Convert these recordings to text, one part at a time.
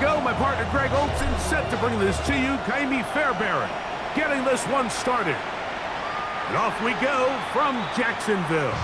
go. My partner Greg Olson set to bring this to you. Kaimi Fairbairn getting this one started. And off we go from Jacksonville.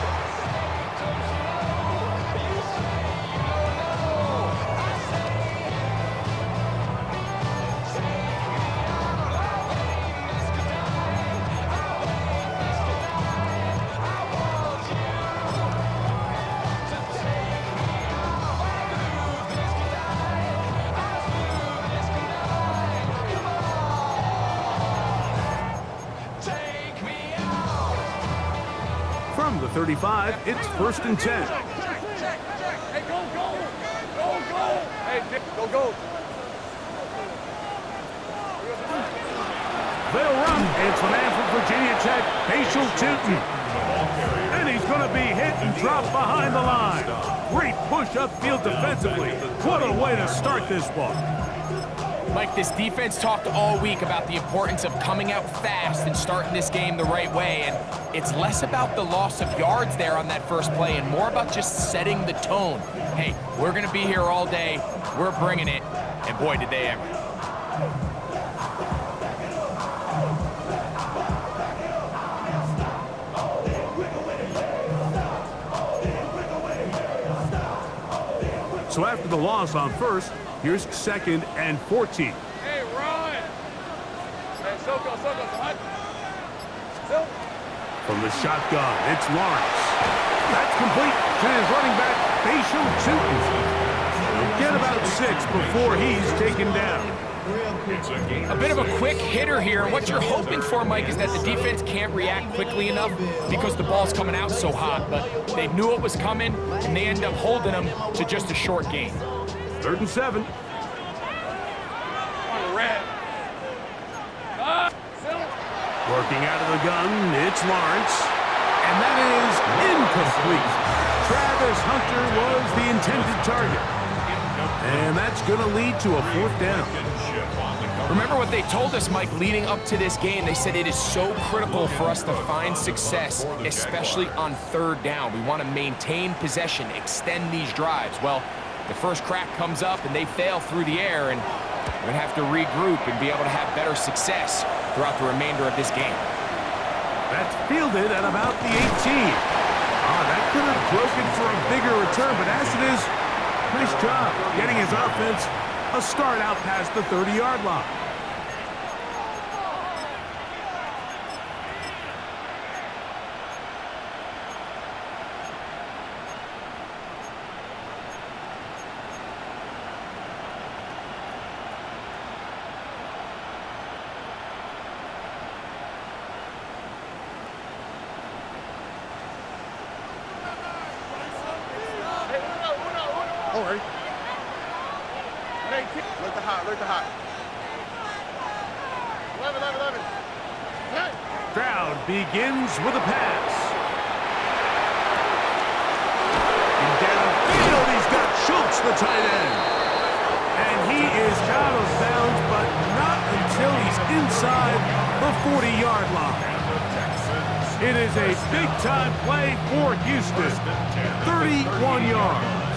From the 35, it's 1st and 10. Hey, go! Hey, go! They'll run. It's the man from Virginia Tech, Facial Tootin. And he's going to be hit and dropped behind the line. Great push upfield defensively. What a way to start this ball. Mike, this defense talked all week about the importance of coming out fast and starting this game the right way, and it's less about the loss of yards there on that first play and more about just setting the tone. Hey, we're going to be here all day. We're bringing it, and boy, did they ever. So after the loss on first, here's 2nd and 14. Hey, run! Hey, Silko, hot. From the shotgun, it's Lawrence. That's complete to his running back, Facial Tootin. He'll get about 6 before he's taken down. A bit of a quick hitter here. What you're hoping for, Mike, is that the defense can't react quickly enough because the ball's coming out so hot. But they knew it was coming, and they end up holding them to just a short gain. 3rd and 7. Working out of the gun, it's Lawrence. And that is incomplete. Travis Hunter was the intended target. And that's going to lead to a 4th down. Remember what they told us, Mike, leading up to this game. They said it is so critical for us to find success, especially on 3rd down. We want to maintain possession, extend these drives. Well, the first crack comes up and they fail through the air, and we're going to have to regroup and be able to have better success throughout the remainder of this game. That's fielded at about the 18. That could have broken for a bigger return, but as it is, nice job getting his offense a start out past the 30-yard line. Don't worry. Alert the hot. 11. Hey. Stroud begins with a pass. And downfield, he's got Schultz, the tight end. And he is out of bounds, but not until he's inside the 40-yard line. It is a big-time play for Houston. 31 yards.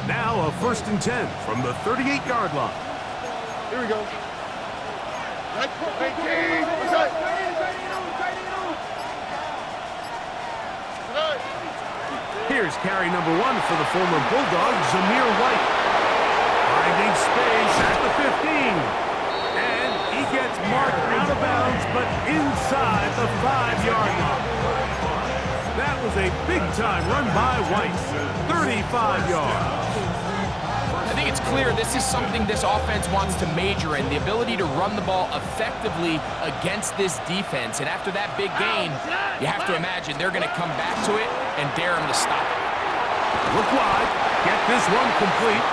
Now a 1st and 10 from the 38-yard line. Here we go. Here's carry number 1 for the former Bulldog, Zamir White. Finding space at the 15. And he gets marked out of bounds, but inside the 5-yard line. That was a big-time run by White. 35 yards. I think it's clear this is something this offense wants to major in, the ability to run the ball effectively against this defense. And after that big gain, you have to imagine they're going to come back to it and dare him to stop it. Look wide, get this one complete.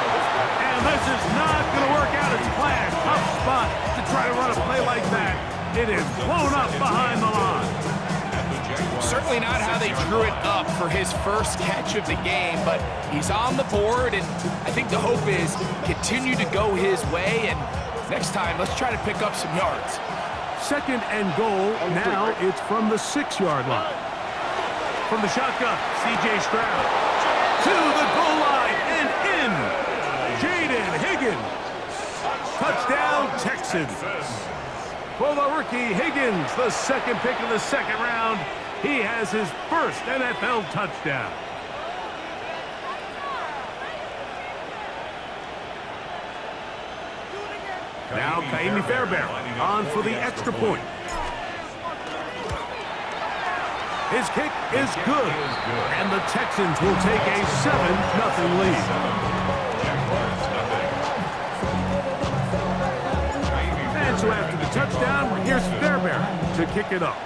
And this is not going to work out as planned. Tough spot to try to run a play like that. It is blown up behind the line. Certainly not how they drew it up for his first catch of the game, but he's on the board, and I think the hope is continue to go his way, and next time, let's try to pick up some yards. 2nd and goal. Now it's from the 6-yard line. From the shotgun, C.J. Stroud to the goal line and in Higgins. Touchdown, Texans. For the rookie Higgins, the second pick of the second round, he has his first NFL touchdown. Now Kaimi Fairbairn on for the extra point. His kick is good, and the Texans will take a 7-0 lead. And so after the touchdown, here's Fairbairn to kick it up.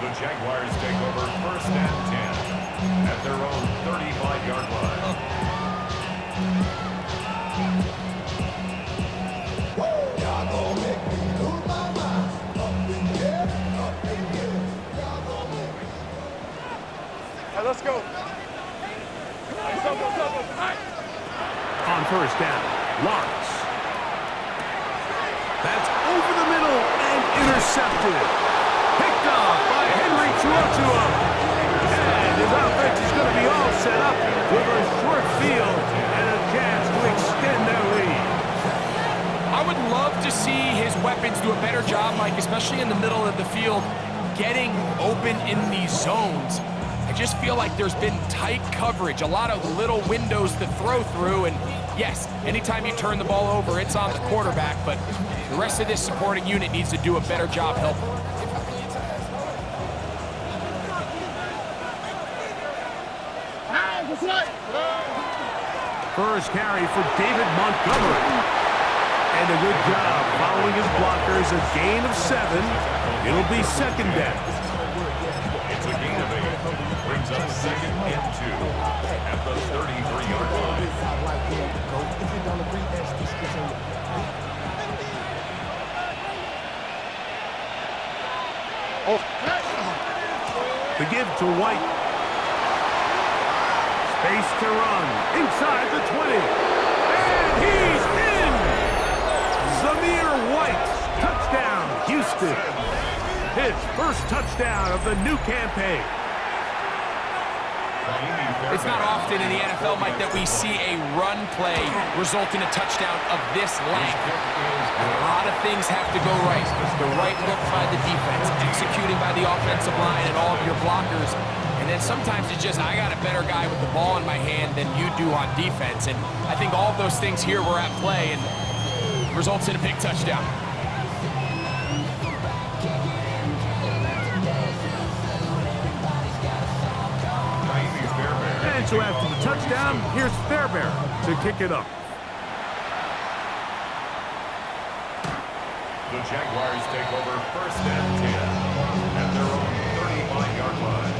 The Jaguars take over first and 10 at their own 35-yard line. Let's go. On first down, Lawrence. That's over the middle and intercepted. Picked off by Henry Tuotua. And his offense is going to be all set up with a short field and a chance to extend their lead. I would love to see his weapons do a better job, Mike, especially in the middle of the field, getting open in these zones. I just feel like there's been tight coverage, a lot of little windows to throw through, and yes, anytime you turn the ball over, it's on the quarterback, but the rest of this supporting unit needs to do a better job helping. First carry for David Montgomery. And a good job following his blockers, a gain of 7. It'll be second down. It's a gain of 8. Brings up second and 2 at the 33-yard line. The give to White. Space to run inside the 20. And he's in! Zamir White, touchdown, Houston. His first touchdown of the new campaign. It's not often in the NFL, Mike, that we see a run play result in a touchdown of this length. A lot of things have to go right. The right look by the defense, executing by the offensive line and all of your blockers. And then sometimes it's just, I got a better guy with the ball in my hand than you do on defense. And I think all of those things here were at play and results in a big touchdown. And so after the touchdown, here's Fairbairn to kick it up. The Jaguars take over first and 10 at their own 35-yard line.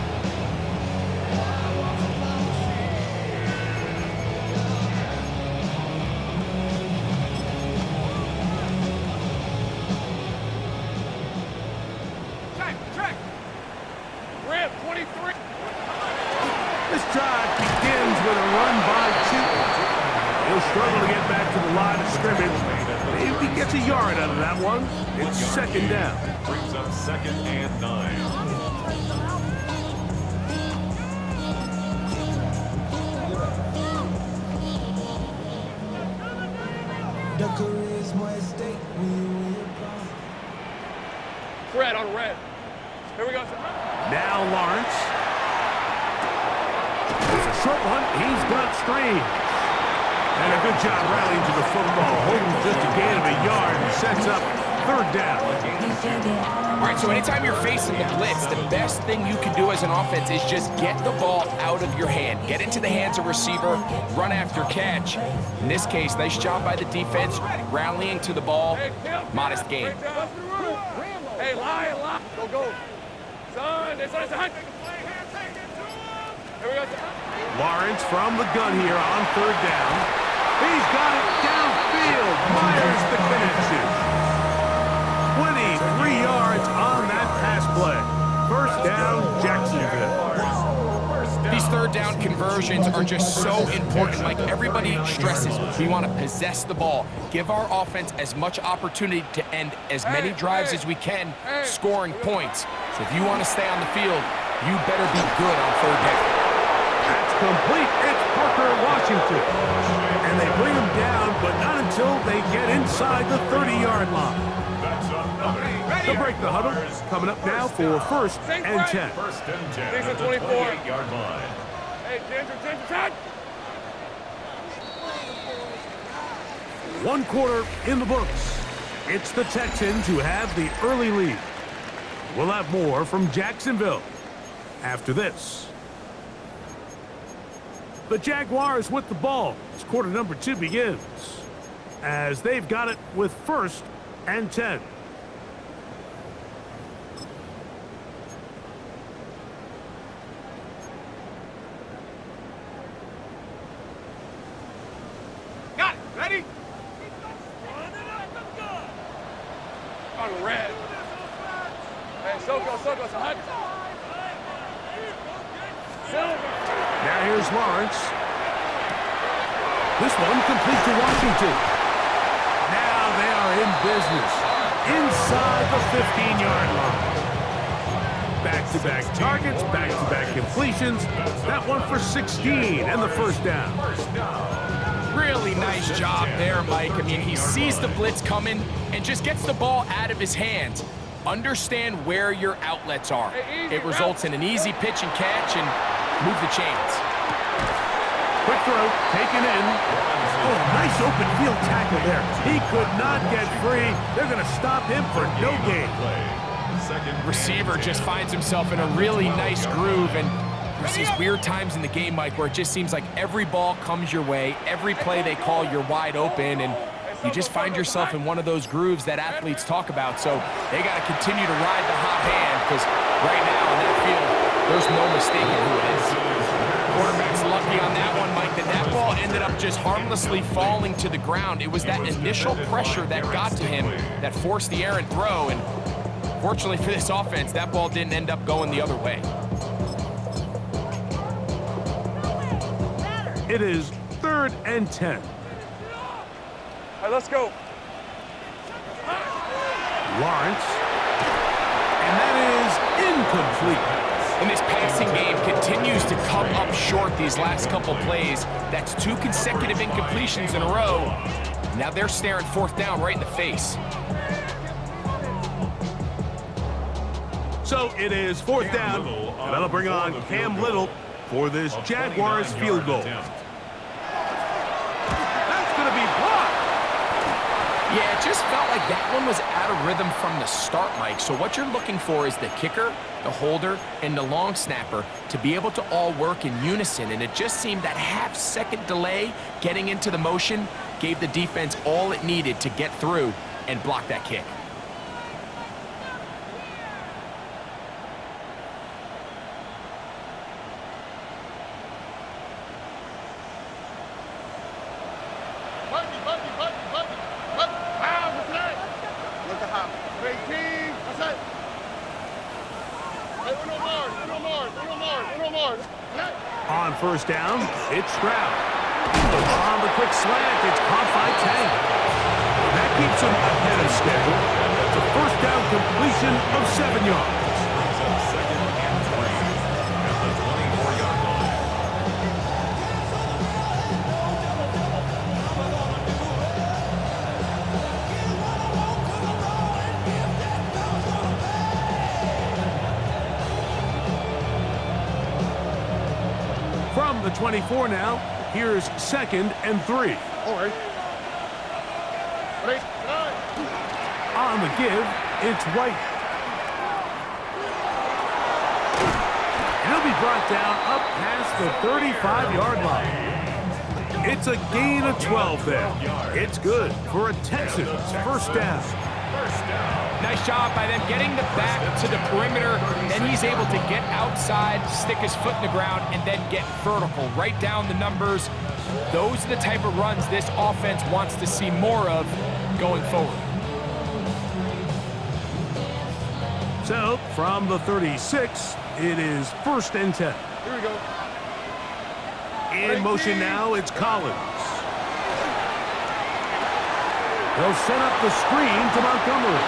Track. Red 23. This drive begins with a run by Chip. He'll struggle to get back to the line of scrimmage. Maybe he gets a yard out of that one. It's second down. Brings up second and 9. Fred on red. Here we go. Now Lawrence. It's a short one. He's got Strange. And a good job rallying to the football. Holding just a gain of a yard and sets up third down. All right, so anytime you're facing the blitz, the best thing you can do as an offense is just get the ball out of your hand. Get into the hands of receiver, run after catch. In this case, nice job by the defense, rallying to the ball, modest gain. Hey, lie. Go. Son, it's on. Here we go. Lawrence from the gun here on third down. He's got it downfield. Myers the connection. 23 yards on that pass play. First down, Jacksonville. These third down conversions are just so important. Like everybody stresses, we want to possess the ball, give our offense as much opportunity to end as many drives as we can, scoring points. So if you want to stay on the field, you better be good on third down. That's complete. It's Parker Washington. And they bring him down, but not until they get inside the 30-yard line. That's another. They'll break the huddle. Coming up now for first and 10. First and 10 Things at are the 24. 28-yard line. Hey, Ginger. One quarter in the books. It's the Texans who have the early lead. We'll have more from Jacksonville after this. The Jaguars with the ball as quarter number 2 begins, as they've got it with first and 10. Got it. Ready? On the red. Hey, Soko, it's a hunt. Now here's Lawrence. This one complete to Washington. Now they are in business inside the 15-yard line. Back-to-back targets, back-to-back completions. That one for 16 and the first down. Really nice job there, Mike. I mean, he sees the blitz coming and just gets the ball out of his hands. Understand where your outlets are. It results in an easy pitch and catch and move the chains. Quick throw, taken in. Oh, nice open field tackle there. He could not get free. They're going to stop him for no gain. Receiver just finds himself in a really nice groove, and there's these weird times in the game, Mike, where it just seems like every ball comes your way, every play they call, you're wide open, and you just find yourself in one of those grooves that athletes talk about. So they got to continue to ride the hot hand, because right now in that field, there's no mistaking who it is. Quarterback's lucky on that one, Mike, that ball ended up just harmlessly falling to the ground. It was that initial pressure that got to him that forced the errant throw, and fortunately for this offense, that ball didn't end up going the other way. It is 3rd and 10. All right, let's go. Lawrence. And that is incomplete. And this passing game continues to come up short these last couple plays. That's 2 consecutive incompletions in a row. Now they're staring 4th down right in the face. So it is 4th down, and that'll bring on Cam Little for this Jaguars field goal. That's going to be blocked. Yeah, it just felt like that one was out of rhythm from the start, Mike. So what you're looking for is the kicker, the holder, and the long snapper to be able to all work in unison. And it just seemed that half-second delay getting into the motion gave the defense all it needed to get through and block that kick. On 1st down, it's Stroud. On the quick slant, it's caught by Tank. That keeps him ahead of schedule. It's a 1st down completion of 7 yards. Second and 3 at the 24-yard line. From the 24 now, here's 2nd and 3. All right. On the give, it's White. He'll be brought down up past the 35-yard line. It's a gain of 12 there. It's good for a Texans 1st down. Nice job by them getting the back to the perimeter. Then he's able to get outside, stick his foot in the ground, and then get vertical. Right down the numbers. Those are the type of runs this offense wants to see more of going forward. So, from the 36, it is 1st and 10. Here we go. In motion now, it's Collins. They'll set up the screen to Montgomery.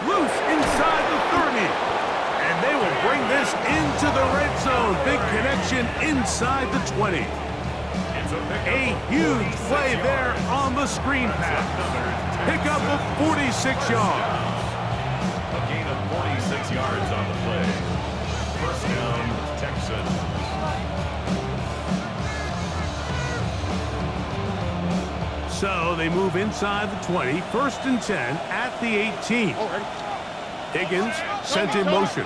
Loose inside the 30. And they will bring this pass into the red zone. Big connection inside the 20. A huge play there on the screen pass. Pickup of 46 yards. A gain of 46 yards on the play. First down, Texans. So they move inside the 20. First and 10 at the 18. Higgins sent in motion.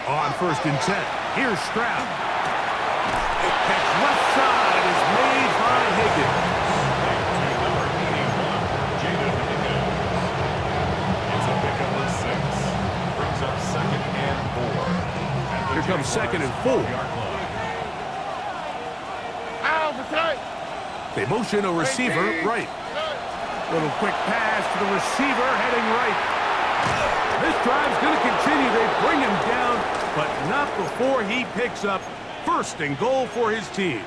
On first and 10, here's Stroud. Catch left side is made by Higgins. Number 81, it's a pickup of 6. Brings up second and 4. Here comes second and 4. They motion a receiver right. Little quick pass to the receiver heading right. This drive's going to continue. They bring him down, but not before he picks up first and goal for his team.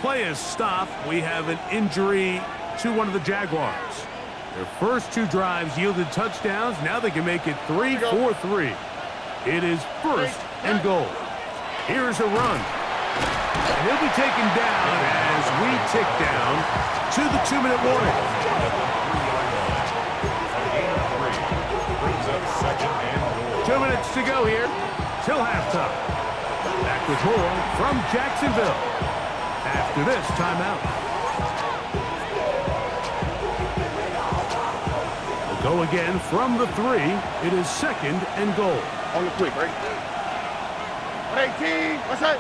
Play is stopped. We have an injury to one of the Jaguars. Their first 2 drives yielded touchdowns. Now they can make it 3-4-3. It is first and goal. Here's a run. And he'll be taken down as we tick down to the 2-minute warning. 2 minutes to go here till halftime. Back with more from Jacksonville after this timeout. We'll go again from the 3. It is second and goal. On the quick, right? 118. What's that?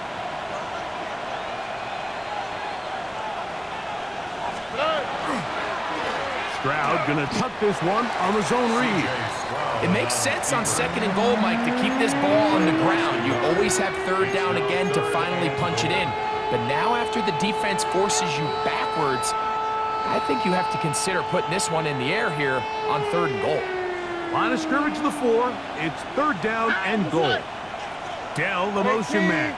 Stroud gonna tuck this one on the zone read. It makes sense on second and goal, Mike, to keep this ball on the ground. You always have third down again to finally punch it in. But now after the defense forces you backwards, I think you have to consider putting this one in the air here on third and goal. Line of scrimmage to the 4. It's third down and goal. Dell, the motion man.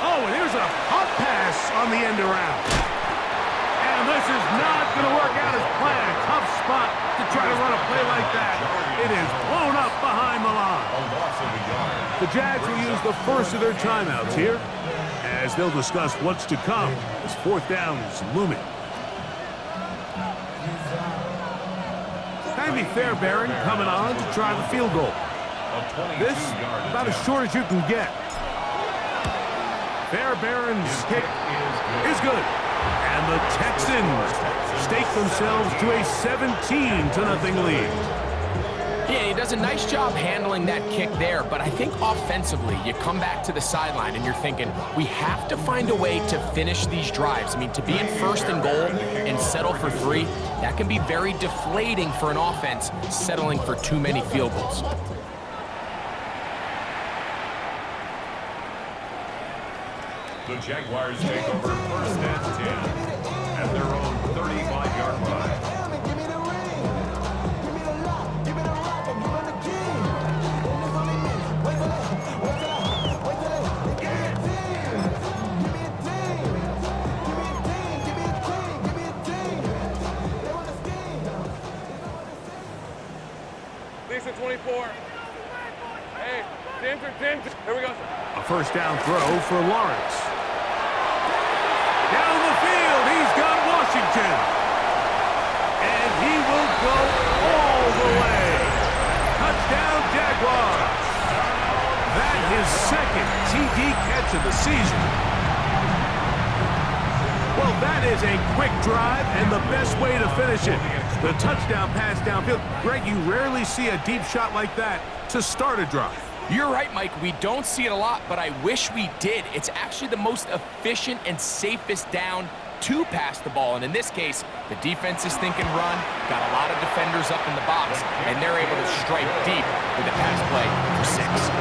Oh, and here's a hot pass on the end around. And this is not going to work out as planned. Tough spot to try to run a play like that. It is blown up behind the line. The Jags will use the first of their timeouts here as they'll discuss what's to come as fourth down is looming. Andy Fairbairn coming on to try the field goal. This about as short as you can get. Fairbairn's kick is good. And the Texans stake themselves to a 17-0 lead. Yeah, he does a nice job handling that kick there, but I think offensively, you come back to the sideline and you're thinking, we have to find a way to finish these drives. I mean, to be in first and goal and settle for 3, that can be very deflating for an offense settling for too many field goals. The Jaguars take over first and 10 at their own 35-yard line. Lisa 24. Hey, Ginger. Here we go. A first down throw for Lawrence. Down the field, he's got Washington. And he will go all the way. Touchdown, Jaguars. That his second TD catch of the season. Well, that is a quick drive and the best way to finish it. The touchdown pass downfield. Greg, you rarely see a deep shot like that to start a drive. You're right, Mike. We don't see it a lot, but I wish we did. It's actually the most efficient and safest down to pass the ball. And in this case, the defense is thinking run, got a lot of defenders up in the box, and they're able to strike deep with a pass play for 6.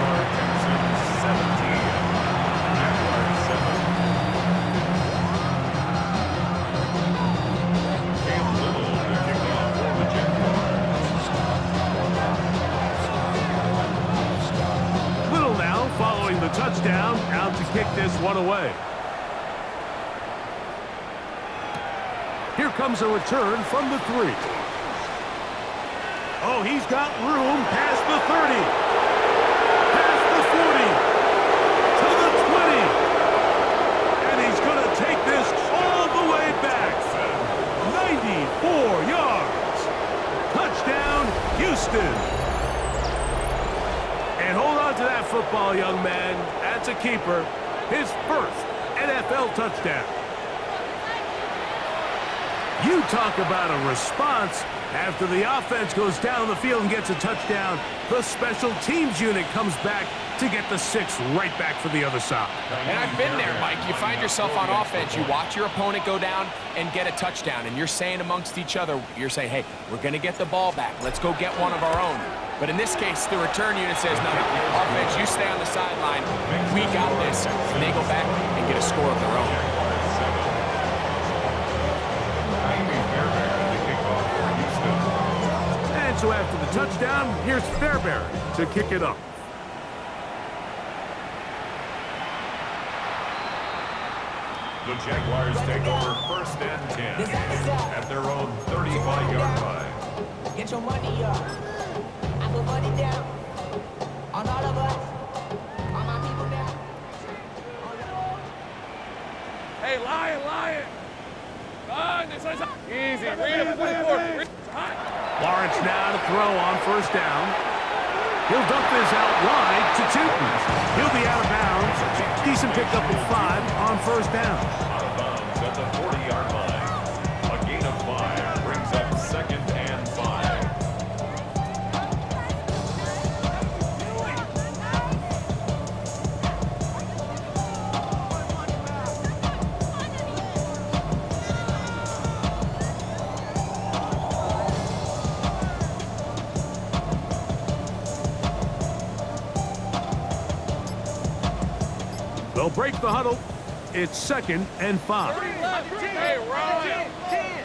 The touchdown, out to kick this one away. Here comes a return from the 3. Oh, he's got room past the 30. 4 yards. Touchdown, Houston. And hold on to that football, young man. That's a keeper. His first NFL touchdown. You talk about a response. After the offense goes down the field and gets a touchdown, the special teams unit comes back to get the 6 right back for the other side. And I've been there, Mike. You find yourself on offense, you watch your opponent go down and get a touchdown, and you're saying amongst each other, you're saying, hey, we're going to get the ball back. Let's go get one of our own. But in this case, the return unit says, no, offense, you stay on the sideline. We got this. And they go back and get a score of their own. So after the touchdown, here's Fairbairn to kick it up. The Jaguars take over 1st and 10 at their own 35-yard line. Get your money up. I put money down on all of us. On my people now. Hey, Lion. Easy. Read it, 24. Lawrence now to throw on 1st down. He'll dump this out wide to Tootin. He'll be out of bounds. Decent pickup of 5 on 1st down. Out of bounds at the 40-yard line. A gain of 5 brings up 2nd and 5. They'll break the huddle. It's 2nd and 5. Hey, Ryan. Hey,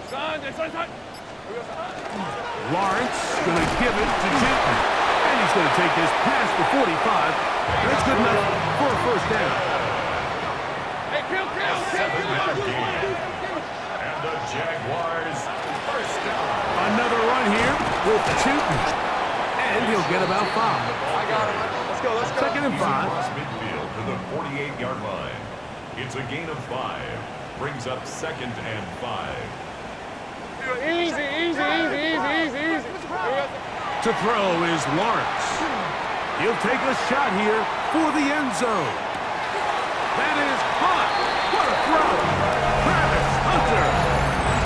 son. Lawrence going to give it to Tootin. And he's going to take this past the 45. And that's good enough for a 1st down. Hey, kill. And the Jaguars 1st down. Another run here with Tootin. And he'll get about 5. I got him. Let's go. 2nd and 5. Across midfield to the 48-yard line. It's a gain of 5. Brings up 2nd and 5. Easy. To throw is Lawrence. He'll take a shot here for the end zone. That is caught. What a throw. Travis Hunter.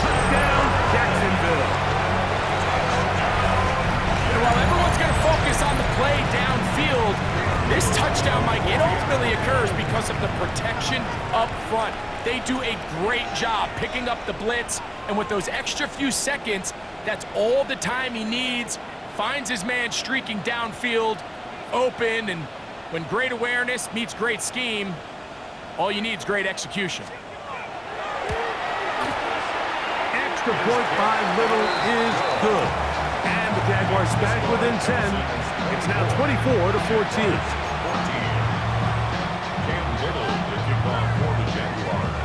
Touchdown, Jacksonville. And while everyone's going to focus on the play downfield, this touchdown, Mike, it ultimately occurs because of the protection up front. They do a great job picking up the blitz, and with those extra few seconds, that's all the time he needs. Finds his man streaking downfield, open, and when great awareness meets great scheme, all you need is great execution. Extra point by Little is good. And the Jaguars back within 10. It's now 24-14. Cam Little to kick off for the Jaguars.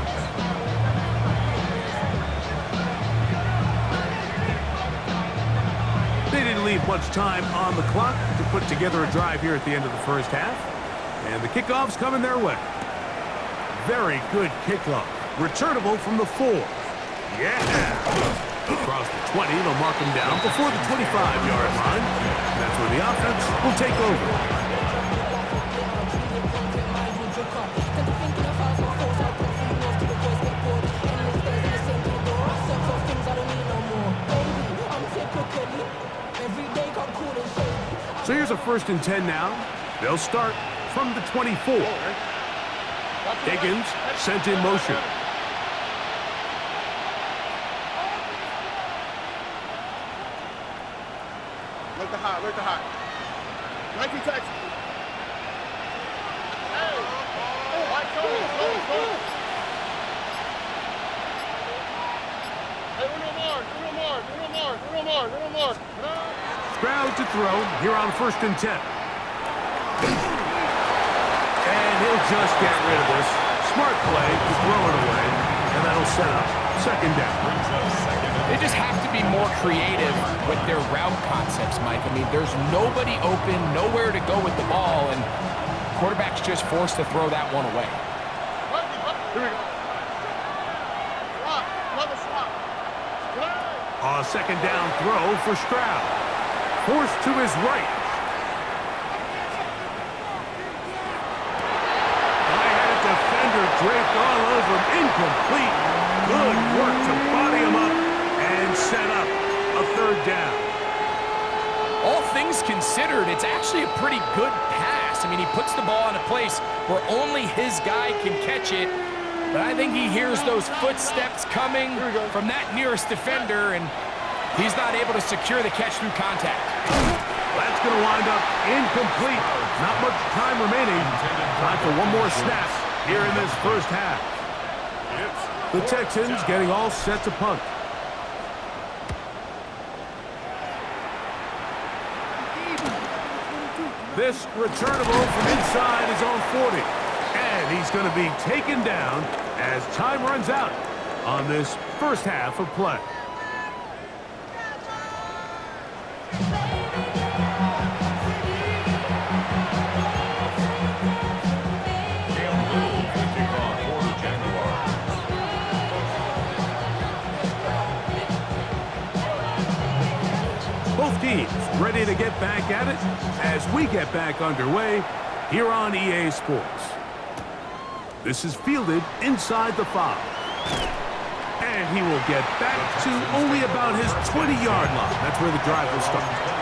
They didn't leave much time on the clock to put together a drive here at the end of the 1st half. And the kickoff's coming their way. Very good kickoff. Returnable from the 4. Yeah! Across the 20, they'll mark him down before the 25-yard line. That's where the offense will take over. So here's a 1st and 10 now. They'll start from the 24. Higgins sent in motion. Look the hot. 19 Texans. Hey, White Tony. Hey, do no more. Stroud to throw here on 1st and 10. And he'll just get rid of this. Smart play to throw it away, and that'll set up 2nd down. They just have to be more creative with their route concepts, Mike. I mean, there's nobody open, nowhere to go with the ball, and quarterback's just forced to throw that one away. Here we go. Swap. A second down throw for Stroud. Forced to his right. I had a defender draped all over him. Incomplete. Good work to body him up and set up a third down. All things considered, it's actually a pretty good pass. I mean, he puts the ball in a place where only his guy can catch it. But I think he hears those footsteps coming from that nearest defender, and he's not able to secure the catch through contact. That's going to wind up incomplete. Not much time remaining. Time for one more snap here in this first half. The Texans getting all set to punt. This returnable from inside his own 40. And he's going to be taken down as time runs out on this first half of play. Both teams ready to get back at it as we get back underway here on EA Sports. This is fielded inside the 5. And he will get back to only about his 20-yard line. That's where the drive will start.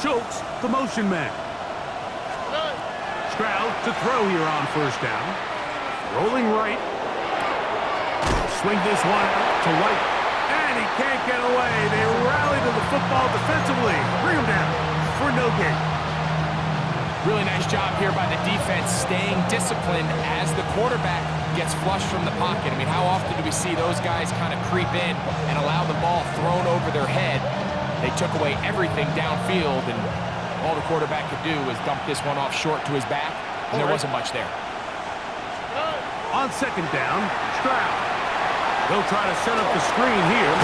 Schultz, the motion man. Stroud to throw here on first down. Rolling right. Swing this one out to White. And he can't get away. They rally to the football defensively. Bring him down for no gain. Really nice job here by the defense staying disciplined as the quarterback gets flushed from the pocket. I mean, how often do we see those guys kind of creep in and allow the ball thrown over their head? They took away everything downfield, and all the quarterback could do was dump this one off short to his back, and there wasn't much there. On second down, Stroud. They'll try to set up the screen here.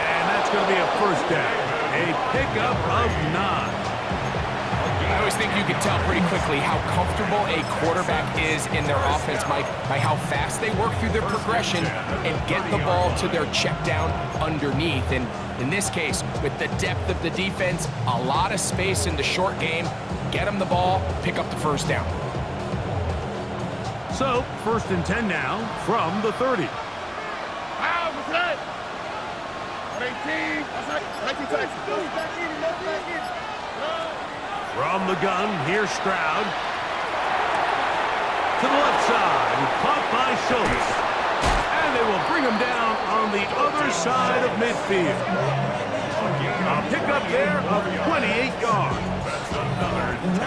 And that's going to be a first down. A pickup of 9. I always think you can tell pretty quickly how comfortable a quarterback is in their offense, Mike, by how fast they work through their progression and get the ball to their check down underneath. And in this case, with the depth of the defense, a lot of space in the short game, get them the ball, pick up the first down. So, first and 10 now from the 30. From the gun, here's Stroud. To the left side, caught by Schultz. And they will bring him down on the other side of midfield. A pickup there of 28 yards.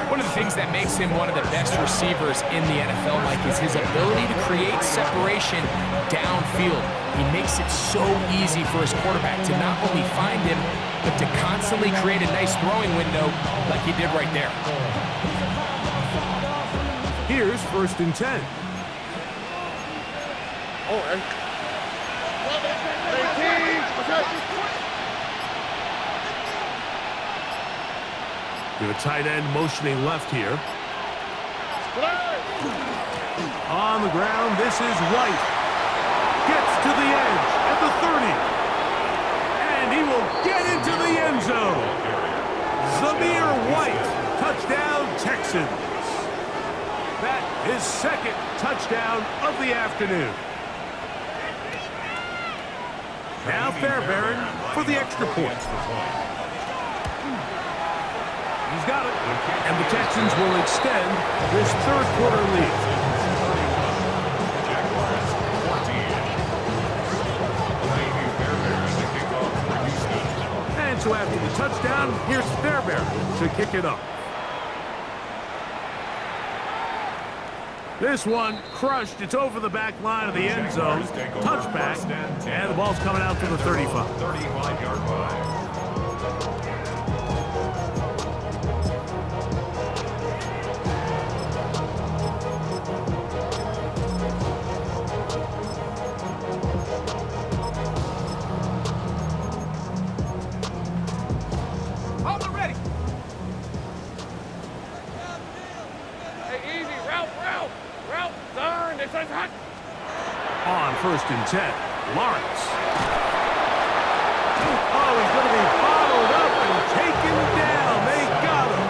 One of the things that makes him one of the best receivers in the NFL, Mike, is his ability to create separation downfield. He makes it so easy for his quarterback to not only find him, but to constantly create a nice throwing window like he did right there. Here's first and 10. The tight end motioning left here. On the ground, this is White. Gets to the edge at the 30. And he will get into the end zone. Zamir White, touchdown Texans. That is second touchdown of the afternoon. Now Fairbairn for the extra point. He's got it. And the Texans will extend this third quarter lead. And so after the touchdown, here's Fairbairn to kick it up. This one crushed. It's over the back line of the end zone. Touchback. And the ball Ball's coming out to the 35. 35-yard line. On 1st and 10, Lawrence. Oh, he's going to be bottled up and taken down. They got him.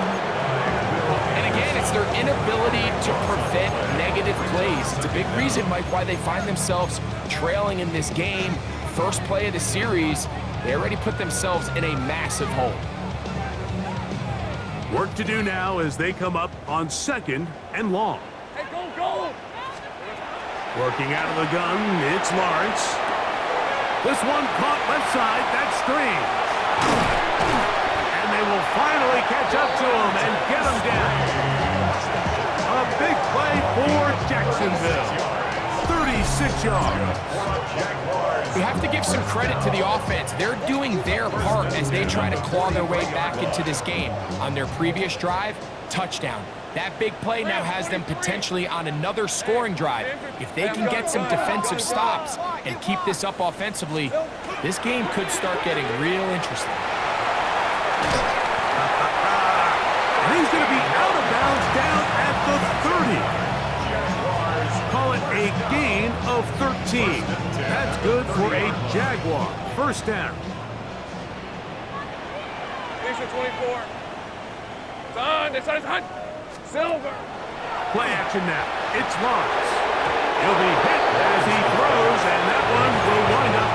And again, it's their inability to prevent negative plays. It's a big reason, Mike, why they find themselves trailing in this game. First play of the series, they already put themselves in a massive hole. Work to do now as they come up on 2nd and long. Hey, go! Working out of the gun, it's Lawrence. This one caught left side, that screen. And they will finally catch up to him and get him down. A big play for Jacksonville. 36 yards. We have to give some credit to the offense. They're doing their part as they try to claw their way back into this game. On their previous drive, touchdown. That big play now has them potentially on another scoring drive. If they can get some defensive stops and keep this up offensively, this game could start getting real interesting. And he's going to be out of bounds down at the 30. Call it a gain of 13. That's good for a Jaguar. First down. Station 24. It's on. Silver. Play action now. It's Lawrence. He'll be hit as he throws, and that one will wind up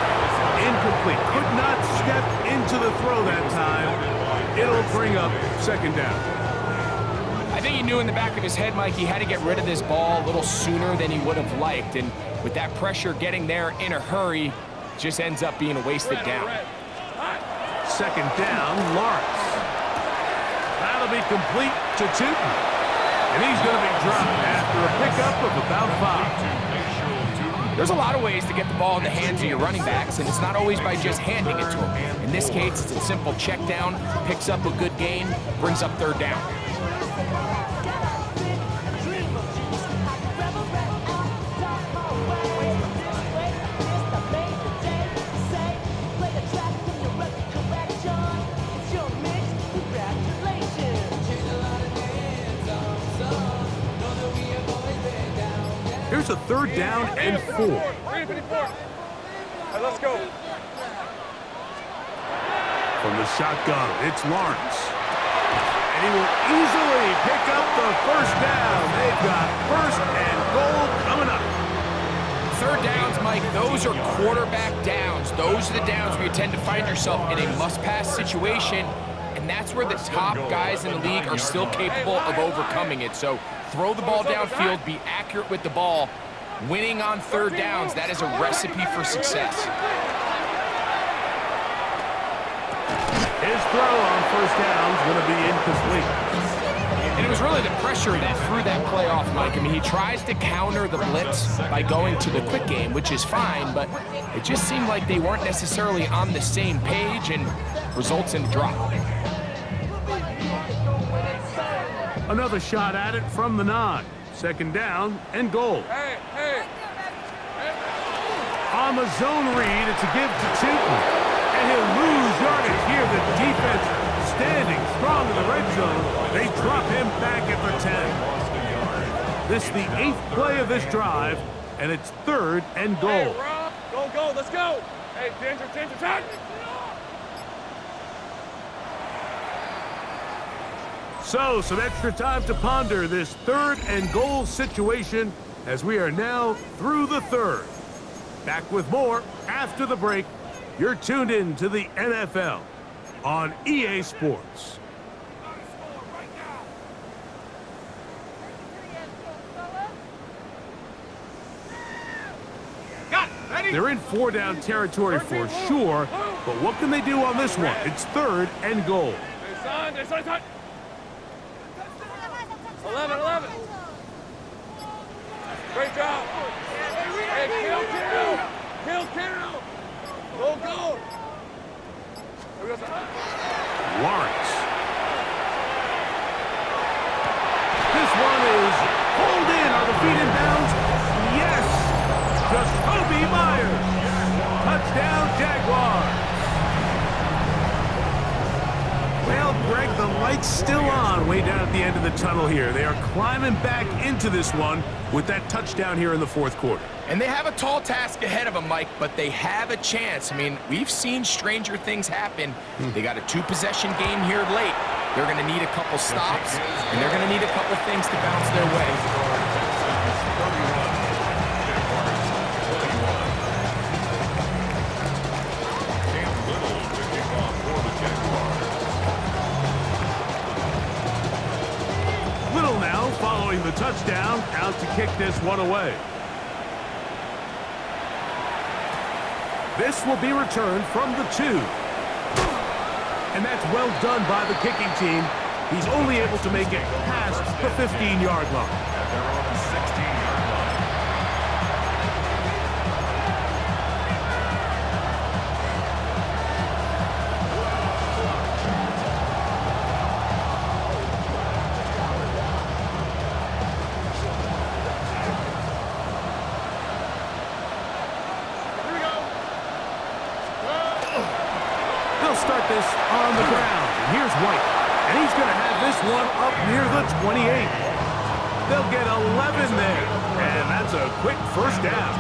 incomplete. Could not step into the throw that time. It'll bring up 2nd down. I think he knew in the back of his head, Mike, he had to get rid of this ball a little sooner than he would have liked. And with that pressure getting there in a hurry, just ends up being a wasted down. 2nd down, Lawrence. That'll be complete to Tootin. And he's going to be dropped after a pickup of about 5. There's a lot of ways to get the ball in the hands of your running backs, and it's not always by just handing it to them. In this case, it's a simple check down, picks up a good gain, brings up 3rd down. Here's a 3rd down and 4. 354. All right, let's go. From the shotgun, it's Lawrence. And he will easily pick up the 1st down. They've got 1st and goal coming up. 3rd downs, Mike, those are quarterback downs. Those are the downs where you tend to find yourself in a must-pass situation, and that's where the top guys in the league are still capable of overcoming it. So throw the ball downfield, be accurate with the ball. Winning on 3rd downs, that is a recipe for success. His throw on 1st down is going to be incomplete. And it was really the pressure that threw that play off, Mike. I mean, he tries to counter the blitz by going to the quick game, which is fine, but it just seemed like they weren't necessarily on the same page and results in a drop. Another shot at it from the 9. 2nd down and goal. Hey. On the zone read, it's a give to Tootin. And he'll lose yardage here. The defense standing strong in the red zone. They drop him back at the 10. This is the 8th play of this drive, and it's 3rd and goal. Hey, Rob. Go, let's go. Hey, danger, time. So, some extra time to ponder this 3rd and goal situation as we are now through the 3rd. Back with more after the break. You're tuned in to the NFL on EA Sports. They're in 4-down territory for sure, but what can they do on this one? It's 3rd and goal. Hey, son. 11. Great job. Hey, kill. lights still on way down at the end of the tunnel here. They are climbing back into this one with that touchdown here in the fourth quarter. And they have a tall task ahead of them, Mike, but they have a chance. I mean, we've seen stranger things happen. They got a two-possession game here late. They're going to need a couple stops, and they're going to need a couple things to bounce their way. Following the touchdown, out to kick this one away. This will be returned from the 2. And that's well done by the kicking team. He's only able to make it past the 15-yard line. At their own 16-yard line. Start this on the ground. And here's White. And he's going to have this one up near the 28. They'll get 11 there. And that's a quick first down.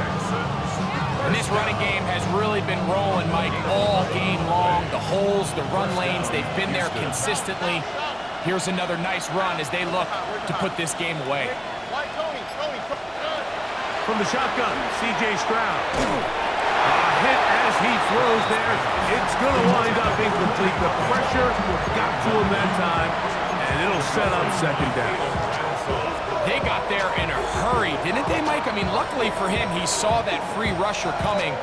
And this running game has really been rolling, Mike, all game long. The holes, the run lanes, they've been there consistently. Here's another nice run as they look to put this game away. From the shotgun, C.J. Stroud. A hit as he throws there. It's going to wind up incomplete. The pressure got to him that time, and it'll set up second down. They got there in a hurry, didn't they, Mike? I mean, luckily for him, he saw that free rusher coming,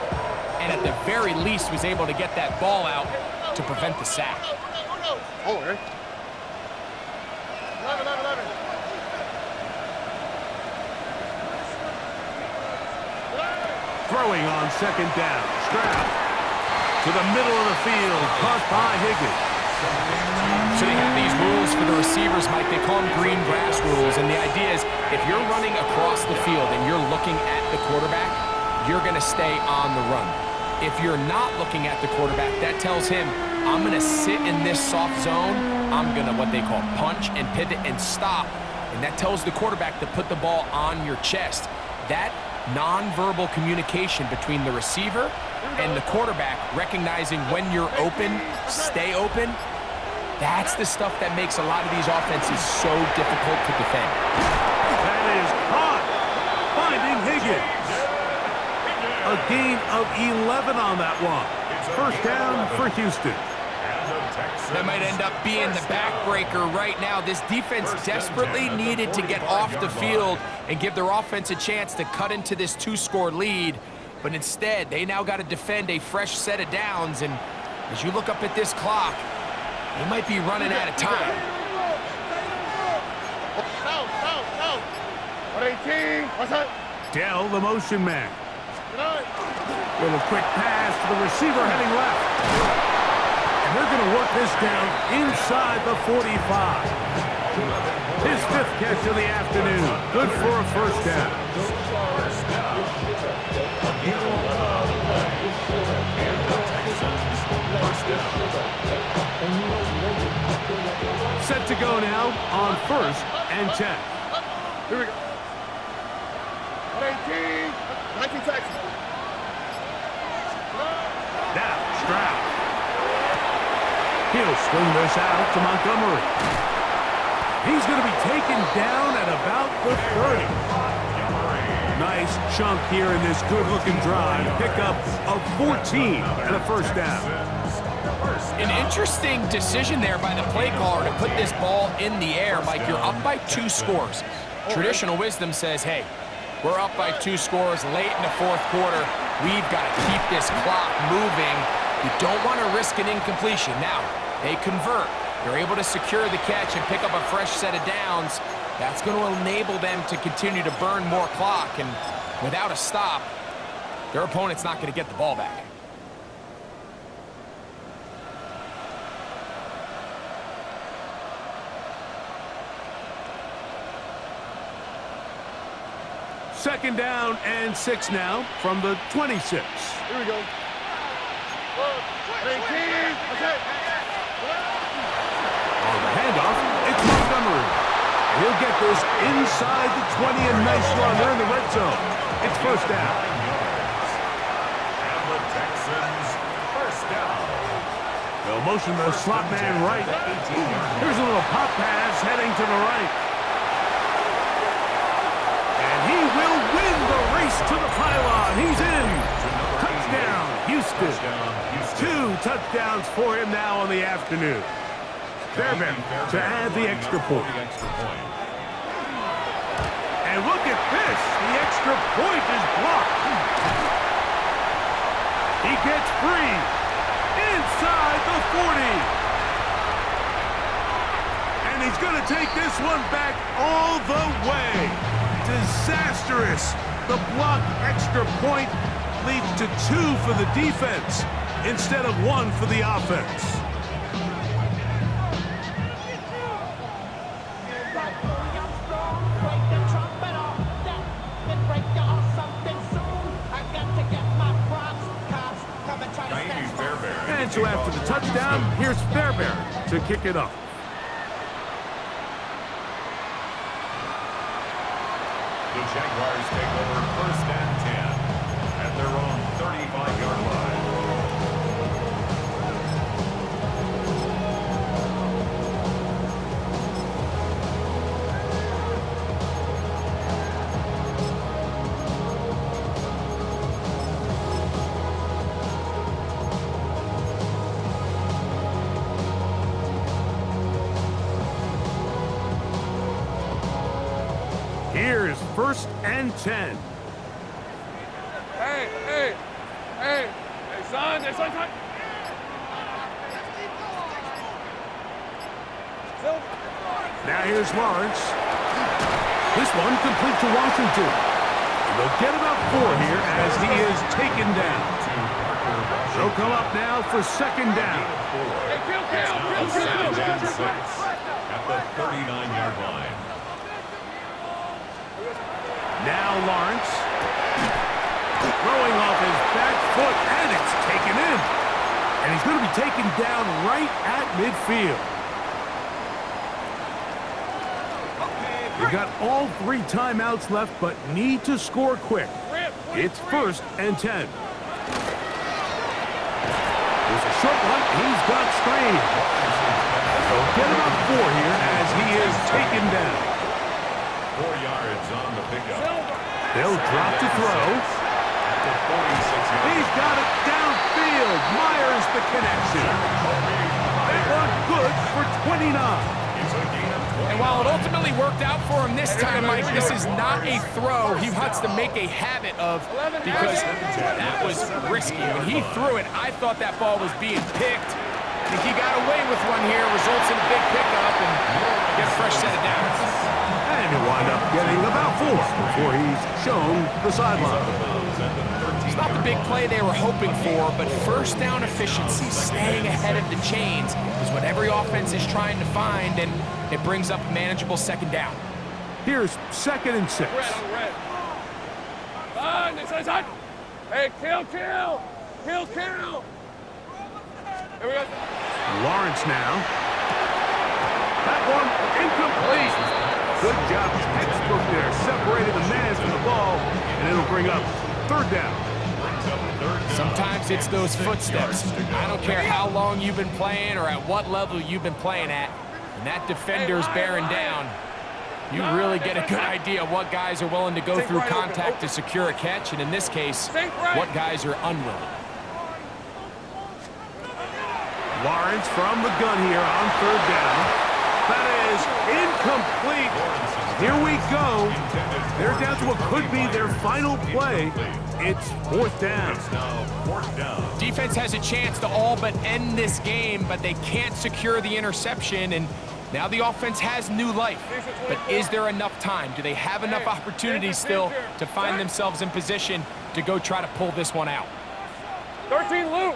and at the very least was able to get that ball out to prevent the sack. Oh, Eric. 11. Throwing on second down. Stroud to the middle of the field. Caught by Higgins. So they have these rules for the receivers, Mike. They call them green grass rules. And the idea is if you're running across the field and you're looking at the quarterback, you're going to stay on the run. If you're not looking at the quarterback, that tells him, I'm going to sit in this soft zone. I'm going to what they call punch and pivot and stop. And that tells the quarterback to put the ball on your chest. That non-verbal communication between the receiver and the quarterback, recognizing when you're open, stay open, that's the stuff that makes a lot of these offenses so difficult to defend. That is caught. Finding Higgins. A gain of 11 on that one. First down for Houston. That might end up being the backbreaker right now. This defense desperately needed to get off the field and give their offense a chance to cut into this 2-score lead. But instead, they now got to defend a fresh set of downs. And as you look up at this clock, they might be running out of time. 18. What's that? Dell, the motion man. Little quick pass to the receiver heading left. And they're going to work this down inside the 45. His 5th catch of the afternoon. Good for a first down. Set to go now on 1st and 10. Here we go. 19 Texans. Now, Stroud. He'll swing this out to Montgomery. He's going to be taken down at about the 30. Nice chunk here in this good-looking drive. Pickup of 14 and a first down. An interesting decision there by the play caller to put this ball in the air. Mike, you're up by 2 scores. Traditional wisdom says, hey, we're up by 2 scores late in the 4th quarter. We've got to keep this clock moving. You don't want to risk an incompletion. Now, they convert. They're able to secure the catch and pick up a fresh set of downs. That's going to enable them to continue to burn more clock. And without a stop, their opponent's not going to get the ball back. Second down and 6 now from the 26. Here we go. 18. That's it. On the handoff. It's Montgomery. And he'll get this inside the 20, a nice run. They're in the red zone. It's first down. And the Texans first down. They'll motion the slot man right. Here's a little pop pass heading to the right. And he will win the race to the pylon. He's in. Touchdown, Houston. 2 touchdowns for him now on the afternoon. Fairbairn to add the extra point. And look at this. The extra point is blocked. He gets free. Inside the 40. And he's going to take this one back all the way. Disastrous. The blocked extra point leads to 2 for the defense instead of 1 for the offense. And so after the touchdown, here's Fairbairn to kick it up. The Jaguars take over first and 10 at their own 35-yard line. Here's first and 10. Hey, son, son. Now here's Lawrence. This one complete to Washington. And they'll get about 4 here as he is taken down. They'll come up now for second down. Hey, kill. Second and 6 at the 39-yard line. Now Lawrence. Throwing off his back foot, and it's taken in. And he's going to be taken down right at midfield. We've got all 3 timeouts left, but need to score quick. It's first and 10. There's a short one. He's got screen. So get about 4 here as he is taken down. 4 yards on the pickup. They'll drop to throw. At the 46-yard He's got it downfield. Myers the connection. That one good for 29. It's a gain of 20. And while it ultimately worked out for him this time, Mike, this is not a throw he wants to make a habit of because that was risky. When he threw it, I thought that ball was being picked. I think he got away with one here, results in a big pickup, and get a fresh set of downs. And he'll wind up getting about 4 before he's shown the sideline. It's not the big play they were hoping for, but first down efficiency, staying ahead of the chains, is what every offense is trying to find, and it brings up a manageable second down. Here's second and 6. Red. Son. Hey, kill. Here we go. Lawrence now. That one incomplete. Good job, textbook there. Separated the man from the ball, and it'll bring up third down. Sometimes it's those footsteps. I don't care how long you've been playing or at what level you've been playing at. When that defender's bearing down, you really get a good idea of what guys are willing to go through contact to secure a catch, and in this case, what guys are unwilling. Lawrence from the gun here on third down. That is incomplete. Here we go. They're down to what could be their final play. It's fourth down. Defense has a chance to all but end this game, but they can't secure the interception, and now the offense has new life. But is there enough time? Do they have enough opportunities still to find themselves in position to go try to pull this one out? 13, Lou.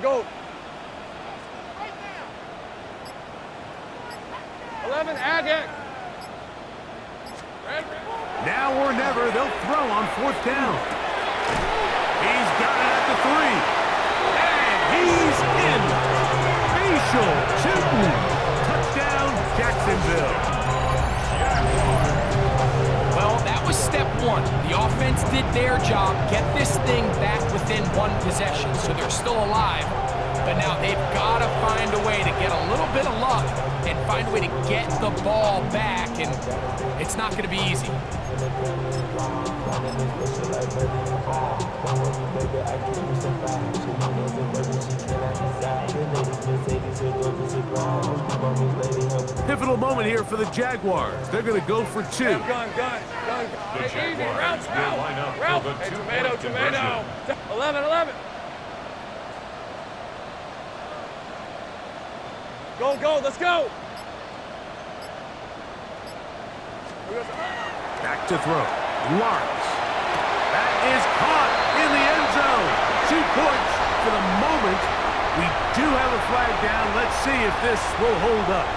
Go. 11, Agate. Now or never, they'll throw on fourth down. He's got it at the 3. And he's in Mitchell shooting. Touchdown, Jacksonville. Well, that was step one. The offense did their job, get this thing back within one possession, so they're still alive. But now they've got to find a way to get a little bit of luck and find a way to get the ball back, and it's not going to be easy. Pivotal moment here for the Jaguars. They're going to go for two. Gun. The Hey, easy. Jaguars will line up for the Hey, two-point tomato. conversion. 11. Go, let's go. Back to throw. Lawrence. That is caught in the end zone. 2 points for the moment. We do have a flag down. Let's see if this will hold up.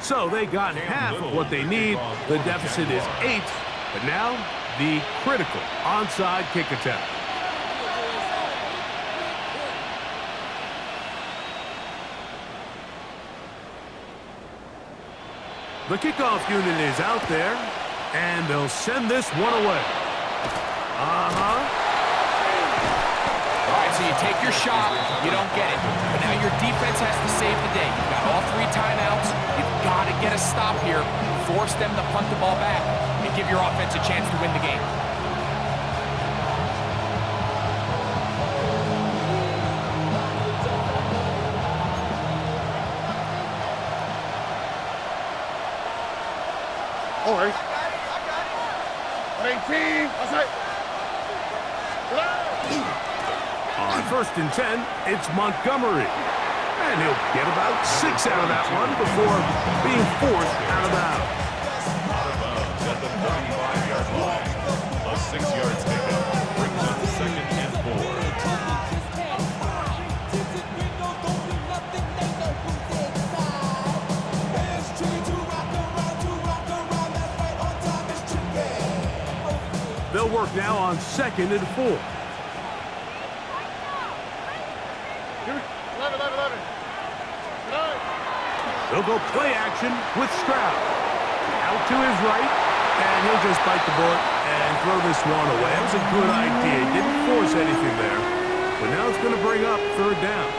So they got half of what they need. The deficit is 8, but now the critical onside kick attempt. The kickoff unit is out there, and they'll send this one away. All right, so you take your shot, you don't get it. But now your defense has to save the day. You've got all 3 timeouts. You've got to get a stop here, force them to punt the ball back, and give your offense a chance to win the game. All right. 18. Outside. On 1st and 10, it's Montgomery. And he'll get about 6 out of that one before being forced out of bounds. Out of bounds at the 35-yard line. A 6-yard pickup brings up 2nd and 4. They'll work now on 2nd and 4. 11. They'll go play action with Stroud. Out to his right, and he'll just bite the bullet and throw this one away. That was a good idea. He didn't force anything there. But now it's going to bring up 3rd down.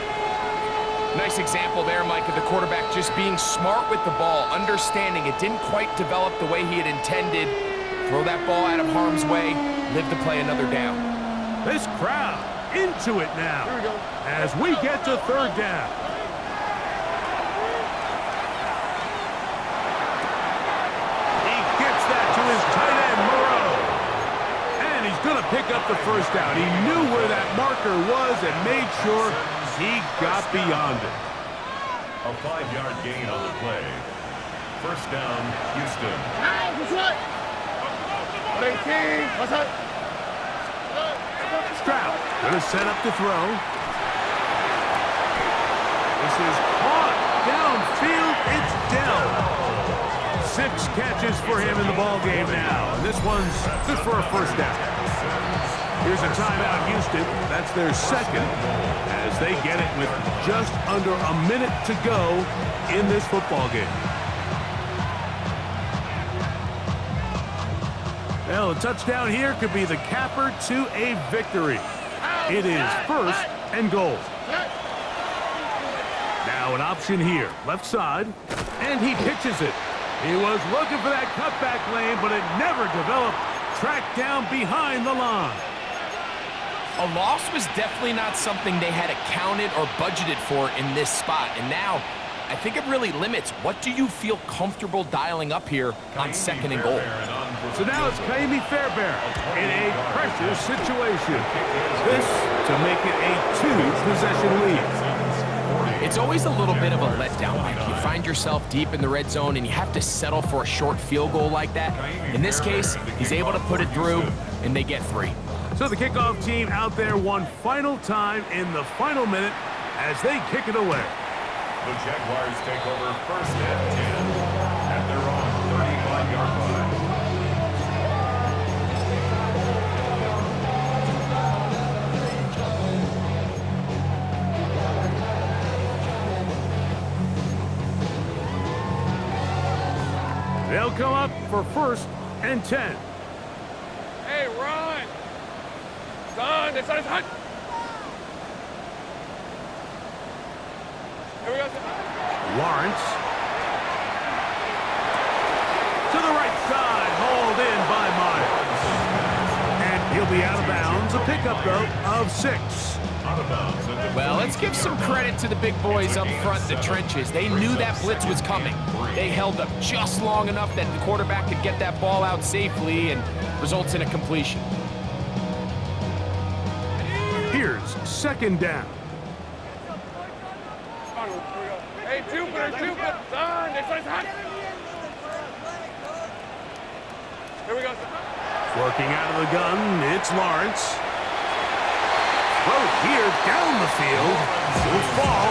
Nice example there, Mike, of the quarterback just being smart with the ball, understanding it didn't quite develop the way he had intended. Throw that ball out of harm's way, live to play another down. This crowd into it now as we get to 3rd down. He gets that to his tight end, Moreau. And he's going to pick up the 1st down. He knew where that marker was and made sure he got beyond it. A 5-yard gain on the play. 1st down, Houston. 18. Outside. Stroud going to set up to throw. This is caught downfield. It's Dell. 6 catches for him in the ball game now. And this one's good for a 1st down. Here's a timeout, Houston. That's their 2nd as they get it with just under a minute to go in this football game. Well, a touchdown here could be the capper to a victory. It is 1st and goal. Now an option here, left side, and he pitches it. He was looking for that cutback lane, but it never developed. Tracked down behind the line. A loss was definitely not something they had accounted or budgeted for in this spot. And now, I think it really limits what do you feel comfortable dialing up here on 2nd and goal. So now it's Kaimi Fairbairn in a pressure situation. This to make it a 2-possession lead. It's always a little bit of a letdown, Mike. You find yourself deep in the red zone and you have to settle for a short field goal like that. In this case, he's able to put it through and they get 3. So the kickoff team out there one final time in the final minute as they kick it away. The Jaguars take over 1st and 10 at their own 35. They'll come up for 1st and 10. Hey, run! Son, it's on his hut! Here we go, son. Lawrence. To the right side, hauled in by Myers. And he'll be out of bounds. A pickup, though, of 6. Well, let's give some credit to the big boys up front in the trenches. They knew that blitz was coming. They held up just long enough that the quarterback could get that ball out safely and results in a completion. Here's 2nd down. Hey, Jupiter, son, it's on his hut! Here we go, son. Working out of the gun, it's Lawrence. Throw here down the field. Will fall.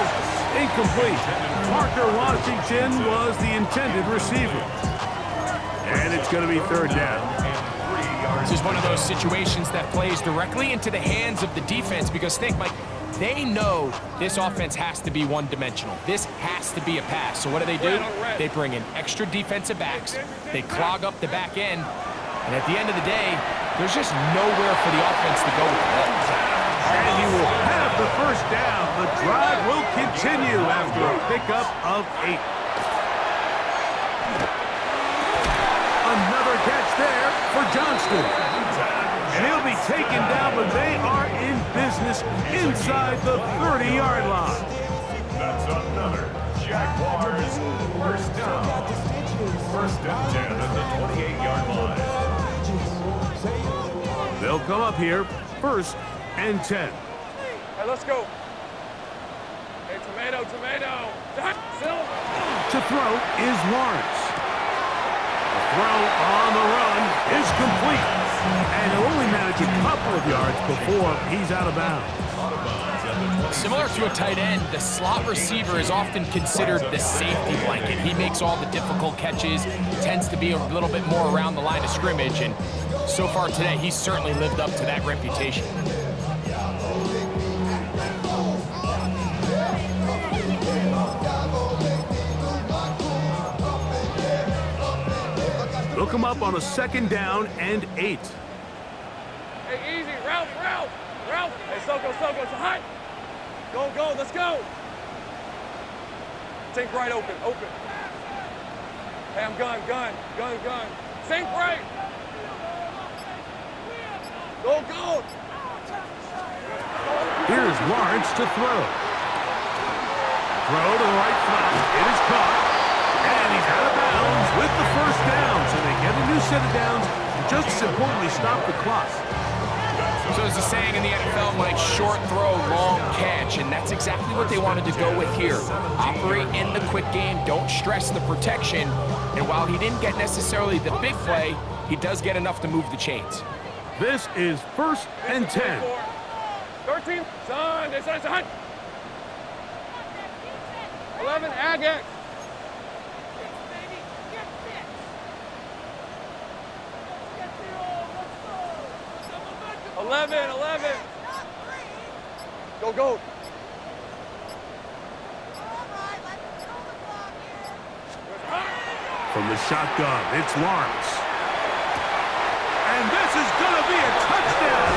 Incomplete. Parker Washington was the intended receiver. And it's going to be 3rd down. This is one of those situations that plays directly into the hands of the defense because think, Mike, they know this offense has to be one-dimensional. This has to be a pass. So what do? They bring in extra defensive backs. They clog up the back end. And at the end of the day, there's just nowhere for the offense to go with the ball. And he will have the 1st down. The drive will continue after a pickup of 8. Another catch there for Johnston. And he'll be taken down, but they are in business inside the 30-yard line. That's another Jaguars 1st down. 1st and 10 at the 28-yard line. They'll come up here 1st and 10. Hey, let's go. Hey, tomato. Silver. To throw is Lawrence. The throw on the run is complete. And he'll only manage a couple of yards before he's out of bounds. Similar to a tight end, the slot receiver is often considered the safety blanket. He makes all the difficult catches, tends to be a little bit more around the line of scrimmage, and so far today, he's certainly lived up to that reputation. They'll come up on a 2nd down and 8. Hey, easy, Ralph. Hey, Soko, it's hot. Go, let's go. Sink right, open. Hey, I'm gun. Sink right. Go. Here's Lawrence to throw. Throw to the right flat. It is caught. And he's out of bounds with the 1st down. So they get a new set of downs and just as importantly stop the clock. So as the saying in the NFL, Mike, short throw, long catch, and that's exactly what they wanted to go with here. Operate in the quick game, don't stress the protection, and while he didn't get necessarily the big play, he does get enough to move the chains. This is 1st and 10. 13, son, it's on his hut. 11, Agate. 11. Go. From the shotgun, it's Lawrence. And this is going to be a touchdown.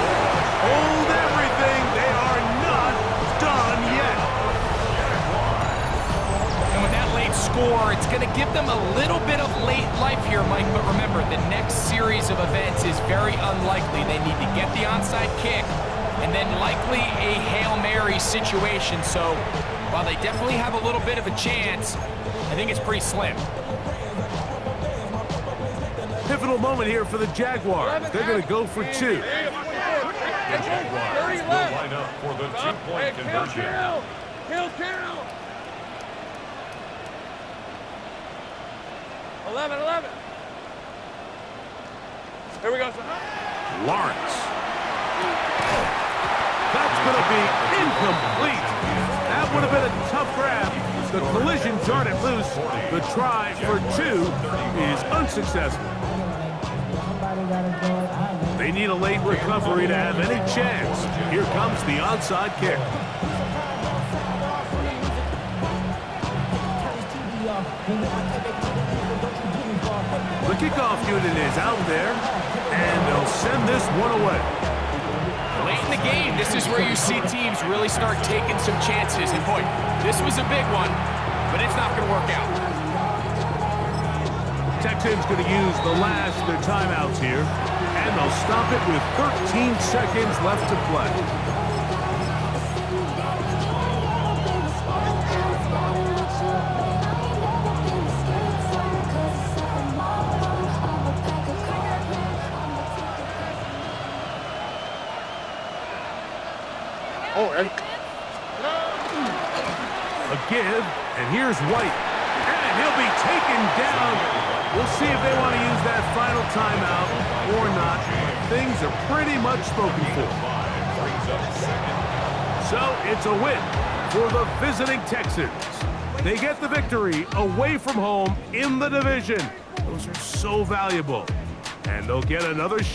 Hold everything. They are not done yet. And with that late score, it's going to give them a little bit of late life here, Mike. But remember, the next series of events is very unlikely. They need to get the onside kick and then likely a Hail Mary situation. So while they definitely have a little bit of a chance, I think it's pretty slim. Pivotal moment here for the Jaguars. They're going to go for 2. The Jaguars will line up for the 2-point conversion. Kill. 11. Here we go, son. Lawrence. That's going to be incomplete. That would have been a tough grab. The collision jarred it loose. The try for 2 is unsuccessful. They need a late recovery to have any chance. Here comes the onside kick. The kickoff unit is out there, and they'll send this one away. Late in the game, this is where you see teams really start taking some chances. And boy, this was a big one, but it's not going to work out. Texans going to use the last of their timeouts here, and they'll stop it with 13 seconds left to play. A give, and here's White. And he'll be taken down. We'll see if they want to use that final timeout or not. Things are pretty much spoken for. So it's a win for the visiting Texans. They get the victory away from home in the division. Those are so valuable. And they'll get another shot.